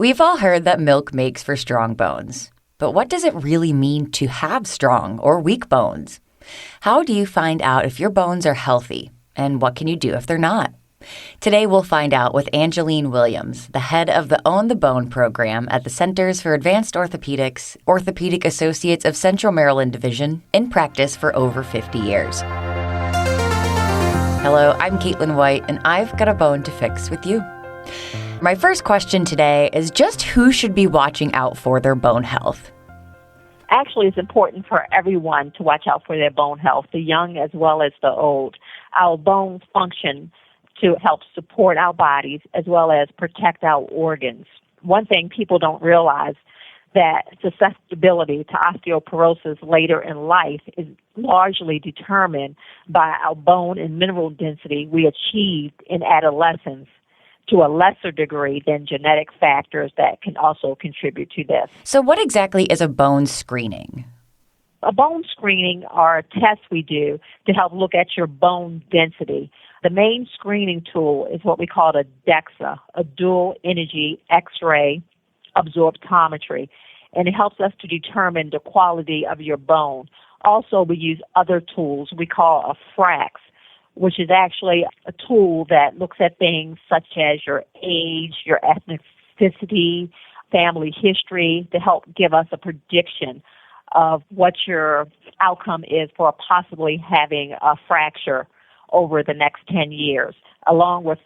We've all heard that milk makes for strong bones. But what does it really mean to have strong or weak bones? How do you find out if your bones are healthy? And what can you do if they're not? Today we'll find out with Angeline Williams, the head of the Own the Bone program at the Centers for Advanced Orthopedics, Orthopedic Associates of Central Maryland Division, in practice for over 50 years. Hello, I'm Caitlin White, and I've got a bone to fix with you. My first question today is just who should be watching out for their bone health? Actually, it's important for everyone to watch out for their bone health, the young as well as the old. Our bones function to help support our bodies as well as protect our organs. One thing people don't realize that susceptibility to osteoporosis later in life is largely determined by our bone and mineral density we achieved in adolescence, to a lesser degree than genetic factors that can also contribute to this. So what exactly is a bone screening? A bone screening are tests we do to help look at your bone density. The main screening tool is what we call a DEXA, a dual energy X-ray absorptiometry, and it helps us to determine the quality of your bone. Also, we use other tools we call a FRAX, which is actually a tool that looks at things such as your age, your ethnicity, family history, to help give us a prediction of what your outcome is for possibly having a fracture over the next 10 years. Along with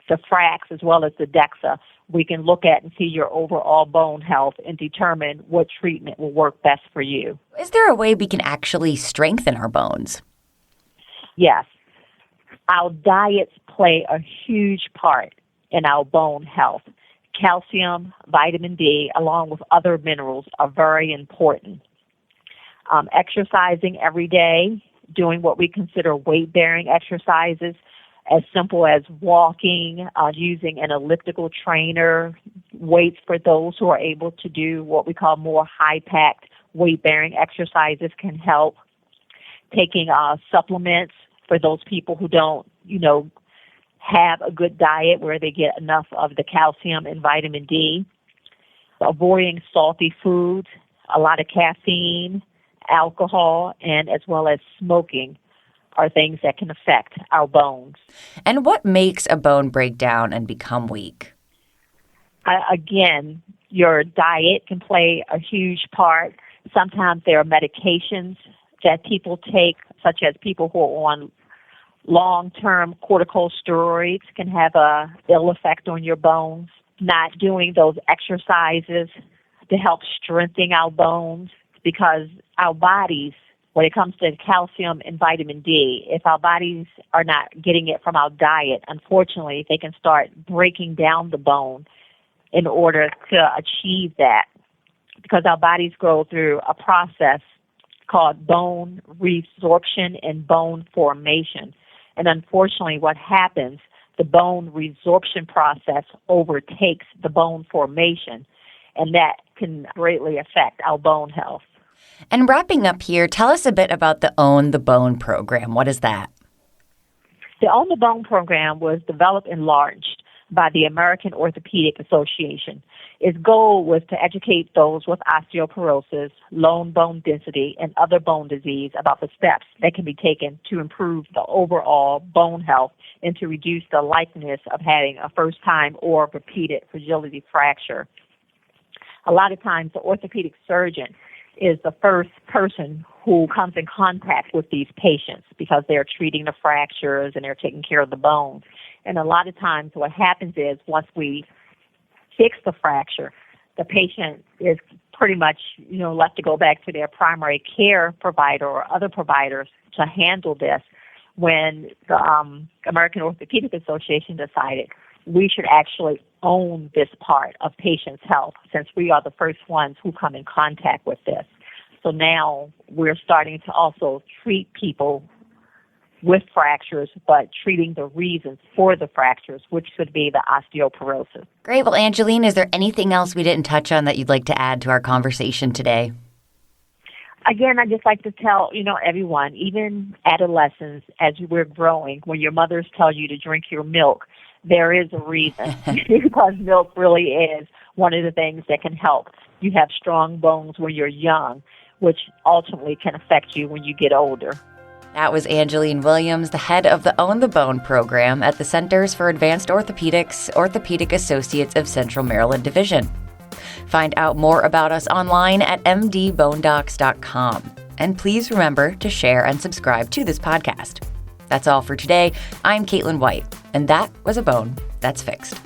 the FRAX as well as the DEXA, we can look at and see your overall bone health and determine what treatment will work best for you. Is there a way we can actually strengthen our bones? Yes. Our diets play a huge part in our bone health. Calcium, vitamin D, along with other minerals are very important. Exercising every day, doing what we consider weight-bearing exercises, as simple as walking, using an elliptical trainer, weights for those who are able to do what we call more high-packed weight-bearing exercises can help. Taking supplements for those people who don't, have a good diet where they get enough of the calcium and vitamin D. Avoiding salty foods, a lot of caffeine, alcohol, and as well as smoking are things that can affect our bones. And what makes a bone break down and become weak? Again, your diet can play a huge part. Sometimes there are medications that people take, such as people who are on long-term corticosteroids can have a ill effect on your bones. Not doing those exercises to help strengthen our bones, because our bodies, when it comes to calcium and vitamin D, if our bodies are not getting it from our diet, unfortunately, they can start breaking down the bone in order to achieve that, because our bodies go through a process called bone resorption and bone formation. And unfortunately, what happens, the bone resorption process overtakes the bone formation, and that can greatly affect our bone health. And wrapping up here, tell us a bit about the Own the Bone program. What is that? The Own the Bone program was developed and launched by the American Orthopedic Association. Its goal was to educate those with osteoporosis, low bone density, and other bone disease about the steps that can be taken to improve the overall bone health and to reduce the likeliness of having a first-time or repeated fragility fracture. A lot of times the orthopedic surgeon is the first person who comes in contact with these patients because they're treating the fractures and they're taking care of the bones. And a lot of times what happens is once we fix the fracture, the patient is pretty much, left to go back to their primary care provider or other providers to handle this. When the American Orthopedic Association decided we should actually own this part of patients' health, since we are the first ones who come in contact with this. So now we're starting to also treat people with fractures, but treating the reasons for the fractures, which could be the osteoporosis. Great. Well, Angeline, is there anything else we didn't touch on that you'd like to add to our conversation today? Again, I just like to tell, everyone, even adolescents, as we're growing, when your mothers tell you to drink your milk, there is a reason because milk really is one of the things that can help you have strong bones when you're young, which ultimately can affect you when you get older. That was Angeline Williams, the head of the Own the Bone program at the Centers for Advanced Orthopedics, Orthopedic Associates of Central Maryland Division. Find out more about us online at mdbonedocs.com. And please remember to share and subscribe to this podcast. That's all for today. I'm Caitlin White, and that was A Bone That's Fixed.